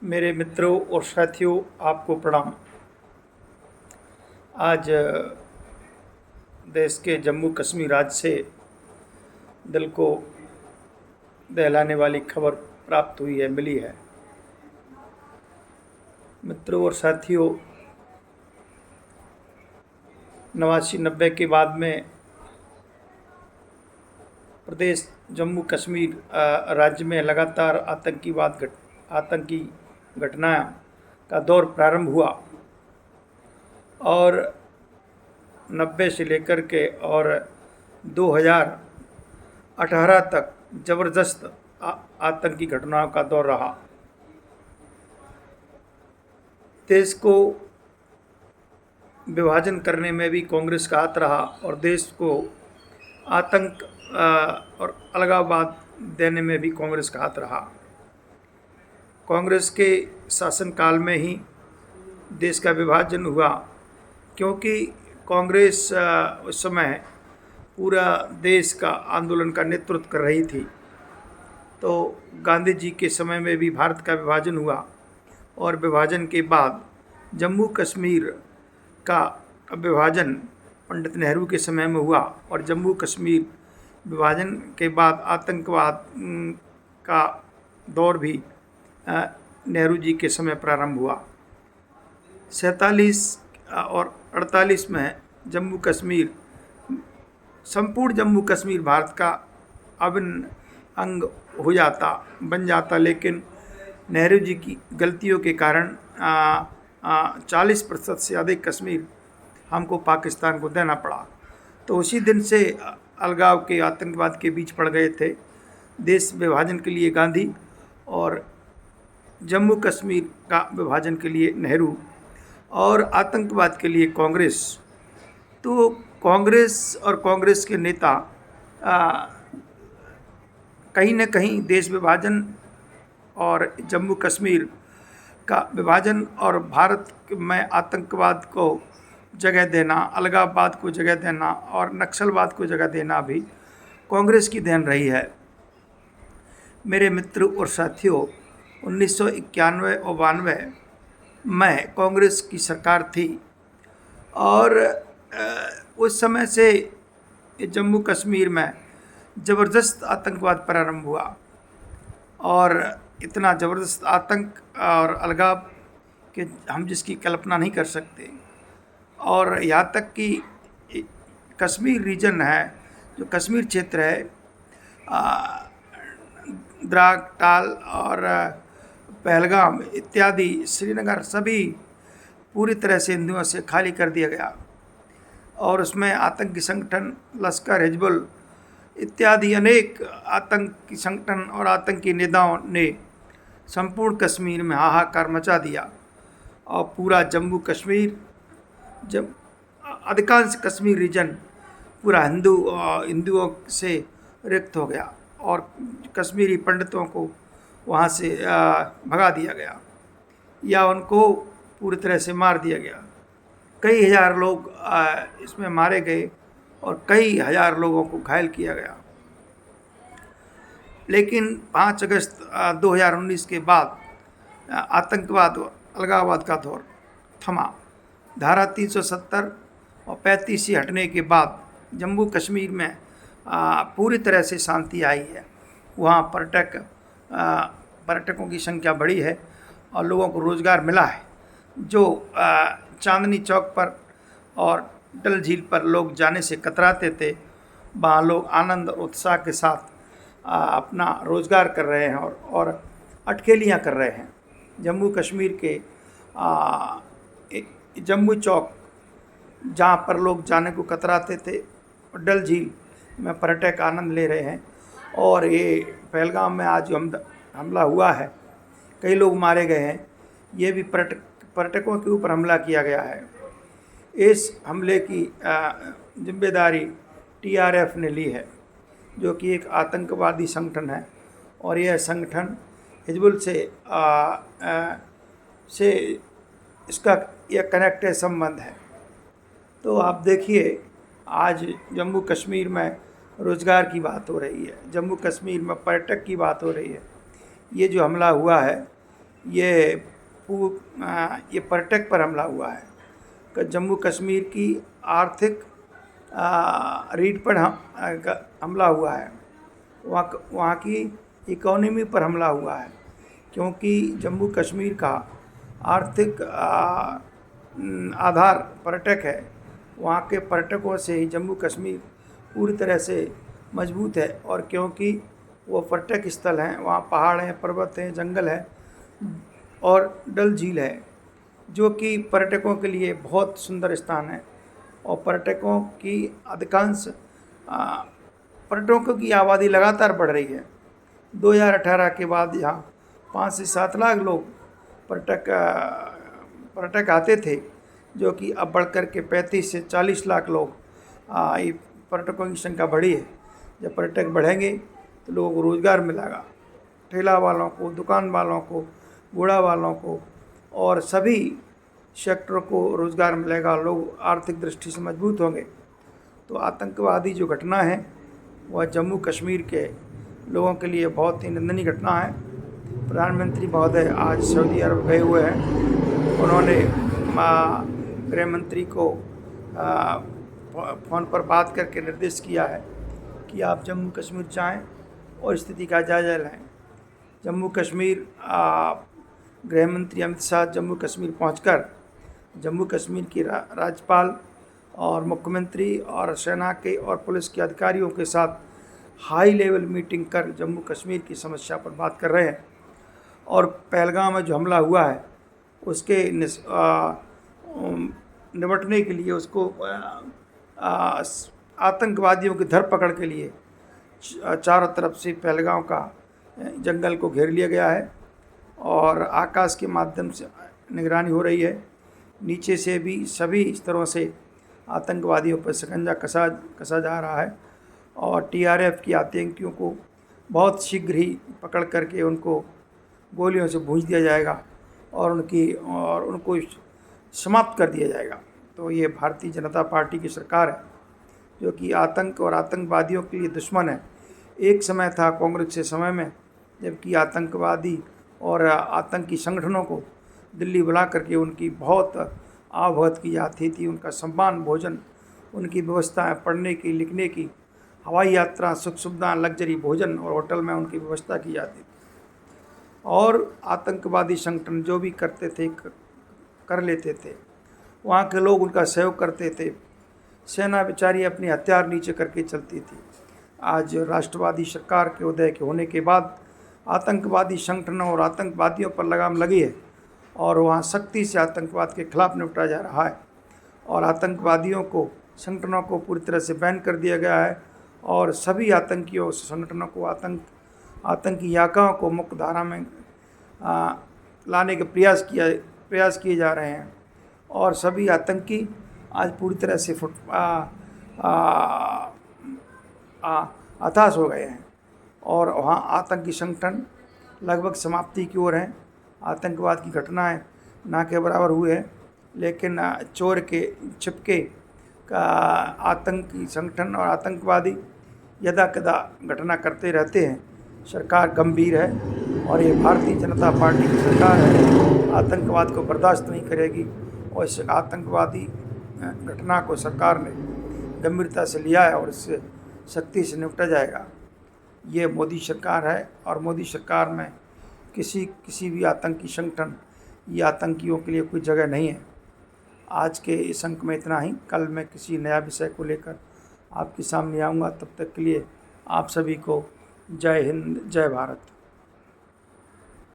मेरे मित्रों और साथियों, आपको प्रणाम। आज देश के जम्मू कश्मीर राज्य से दिल को दहलाने वाली खबर प्राप्त हुई है, मिली है। मित्रों और साथियों, 89-90 के बाद में प्रदेश जम्मू कश्मीर राज्य में लगातार आतंकी घटना का दौर प्रारंभ हुआ और 90 से लेकर के और 2018 तक ज़बरदस्त आतंकी घटनाओं का दौर रहा। देश को विभाजन करने में भी कांग्रेस का हाथ रहा और देश को आतंक और अलगाववाद देने में भी कांग्रेस का हाथ रहा। कांग्रेस के शासनकाल में ही देश का विभाजन हुआ, क्योंकि कांग्रेस उस समय पूरा देश का आंदोलन का नेतृत्व कर रही थी। तो गांधी जी के समय में भी भारत का विभाजन हुआ और विभाजन के बाद जम्मू कश्मीर का विभाजन पंडित नेहरू के समय में हुआ और जम्मू कश्मीर विभाजन के बाद आतंकवाद का दौर भी नेहरू जी के समय प्रारंभ हुआ। 47 और 48 में जम्मू कश्मीर, संपूर्ण जम्मू कश्मीर भारत का अभिन्न अंग बन जाता, लेकिन नेहरू जी की गलतियों के कारण 40% से अधिक कश्मीर हमको पाकिस्तान को देना पड़ा। तो उसी दिन से अलगाव के आतंकवाद के बीच पड़ गए थे। देश विभाजन के लिए गांधी और जम्मू कश्मीर का विभाजन के लिए नेहरू और आतंकवाद के लिए कांग्रेस। तो कांग्रेस और कांग्रेस के नेता कहीं न कहीं देश विभाजन और जम्मू कश्मीर का विभाजन और भारत में आतंकवाद को जगह देना, अलगाववाद को जगह देना और नक्सलवाद को जगह देना भी कांग्रेस की देन रही है। मेरे मित्र और साथियों, 1991 और 92 में कांग्रेस की सरकार थी और उस समय से जम्मू कश्मीर में ज़बरदस्त आतंकवाद प्रारंभ हुआ और इतना ज़बरदस्त आतंक और अलगाव कि हम जिसकी कल्पना नहीं कर सकते। और यहाँ तक कि कश्मीर रीजन है, जो कश्मीर क्षेत्र है, द्राक, टाल और पहलगाम इत्यादि, श्रीनगर, सभी पूरी तरह से हिंदुओं से खाली कर दिया गया और उसमें आतंकी संगठन लश्कर, हिजबुल इत्यादि अनेक आतंकी संगठन और आतंकी नेताओं ने संपूर्ण कश्मीर में हाहाकार मचा दिया और पूरा जम्मू कश्मीर, जब अधिकांश कश्मीर रीजन पूरा हिंदुओं से रिक्त हो गया और कश्मीरी पंडितों को वहाँ से भगा दिया गया या उनको पूरी तरह से मार दिया गया। कई हज़ार लोग इसमें मारे गए और कई हज़ार लोगों को घायल किया गया। लेकिन 5 अगस्त 2019 के बाद आतंकवाद और अलगाववाद का दौर थमा। धारा 370 और 35 से हटने के बाद जम्मू कश्मीर में पूरी तरह से शांति आई है। वहाँ पर्यटकों की संख्या बढ़ी है और लोगों को रोज़गार मिला है। जो चांदनी चौक पर और डल झील पर लोग जाने से कतराते थे, वहाँ लोग आनंद और उत्साह के साथ अपना रोज़गार कर रहे हैं और अटखेलियाँ कर रहे हैं। जम्मू कश्मीर के जम्मू चौक, जहाँ पर लोग जाने को कतराते थे, और डल झील में पर्यटक आनंद ले रहे हैं। और ये पहलगाम में आज जो हमला हुआ है, कई लोग मारे गए हैं, ये भी पर्यटकों के ऊपर हमला किया गया है। इस हमले की जिम्मेदारी TRF ने ली है, जो कि एक आतंकवादी संगठन है और यह संगठन हिजबुल से इसका यह कनेक्ट है, संबंध है। तो आप देखिए, आज जम्मू कश्मीर में रोज़गार की बात हो रही है, जम्मू कश्मीर में पर्यटक की बात हो रही है। ये जो हमला हुआ है, ये ये पर्यटक पर हमला हुआ है कि जम्मू कश्मीर की आर्थिक रीढ़ पर हमला हुआ है, वहाँ की इकोनॉमी पर हमला हुआ है, क्योंकि जम्मू कश्मीर का आर्थिक आधार पर्यटक है। वहाँ के पर्यटकों से ही जम्मू कश्मीर पूरी तरह से मजबूत है, और क्योंकि वो पर्यटक स्थल हैं, वहाँ पहाड़ हैं, पर्वत हैं, जंगल है और डल झील है, जो कि पर्यटकों के लिए बहुत सुंदर स्थान है। और पर्यटकों की अधिकांश पर्यटकों की आबादी लगातार बढ़ रही है। 2018 के बाद यहाँ 5 से 7 लाख लोग पर्यटक आते थे, जो कि अब बढ़कर के 35 से 40 लाख लोग ये पर्यटकों की संख्या बढ़ी है। जब पर्यटक बढ़ेंगे तो लोगों को रोज़गार मिलेगा, ठेला वालों को, दुकान वालों को, घोड़ा वालों को, और सभी सेक्टरों को रोज़गार मिलेगा, लोग आर्थिक दृष्टि से मजबूत होंगे। तो आतंकवादी जो घटना है वह जम्मू कश्मीर के लोगों के लिए बहुत ही निंदनीय घटना है। प्रधानमंत्री महोदय आज सऊदी अरब गए हुए हैं। उन्होंने गृह मंत्री को फ़ोन पर बात करके निर्देश किया है कि आप जम्मू कश्मीर जाएं और स्थिति का जायजा लें। जम्मू कश्मीर गृह मंत्री अमित शाह जम्मू कश्मीर पहुंचकर जम्मू कश्मीर की राज्यपाल और मुख्यमंत्री और सेना के और पुलिस के अधिकारियों के साथ हाई लेवल मीटिंग कर जम्मू कश्मीर की समस्या पर बात कर रहे हैं। और पहलगाम में जो हमला हुआ है उसके निपटने के लिए, उसको आतंकवादियों की धरपकड़ के लिए चारों तरफ से पहलगाम का जंगल को घेर लिया गया है, और आकाश के माध्यम से निगरानी हो रही है। नीचे से भी सभी स्तरों से आतंकवादियों पर शिकंजा कसा जा रहा है, और टीआरएफ की आतंकियों को बहुत शीघ्र ही पकड़ करके उनको गोलियों से भूंज दिया जाएगा और उनको समाप्त कर दिया जाएगा। तो ये भारतीय जनता पार्टी की सरकार है जो कि आतंक और आतंकवादियों के लिए दुश्मन है। एक समय था कांग्रेस के समय में, जबकि आतंकवादी और आतंकी संगठनों को दिल्ली बुला करके उनकी बहुत आवभगत की जाती थी, उनका सम्मान, भोजन, उनकी व्यवस्थाएं, पढ़ने की, लिखने की, हवाई यात्रा, सुख सुविधा, लग्जरी भोजन और होटल में उनकी व्यवस्था की जाती थी। और आतंकवादी संगठन जो भी करते थे कर लेते थे, वहाँ के लोग उनका सहयोग करते थे। सेना बेचारी अपने हथियार नीचे करके चलती थी। आज राष्ट्रवादी सरकार के उदय के होने के बाद आतंकवादी संगठनों और आतंकवादियों पर लगाम लगी है, और वहाँ सख्ती से आतंकवाद के खिलाफ निपटा जा रहा है, और आतंकवादियों को, संगठनों को पूरी तरह से बैन कर दिया गया है, और सभी आतंकियों संगठनों को, आतंकी याकाओं को मुख्य धारा में लाने के प्रयास किए जा रहे हैं, और सभी आतंकी आज पूरी तरह से हताश हो गए हैं, और वहाँ आतंकी संगठन लगभग समाप्ति की ओर हैं। आतंकवाद की घटनाएं ना के बराबर हुए हैं, लेकिन चोर के छिपके का आतंकी संगठन और आतंकवादी यदा कदा घटना करते रहते हैं। सरकार गंभीर है, और ये भारतीय जनता पार्टी की सरकार है, आतंकवाद को बर्दाश्त नहीं करेगी, और इस आतंकवादी घटना को सरकार ने गंभीरता से लिया है और इससे सख्ती से निपटा जाएगा। ये मोदी सरकार है, और मोदी सरकार में किसी भी आतंकी संगठन या आतंकियों के लिए कोई जगह नहीं है। आज के इस अंक में इतना ही। कल मैं किसी नया विषय को लेकर आपके सामने आऊँगा। तब तक के लिए आप सभी को जय हिंद, जय भारत।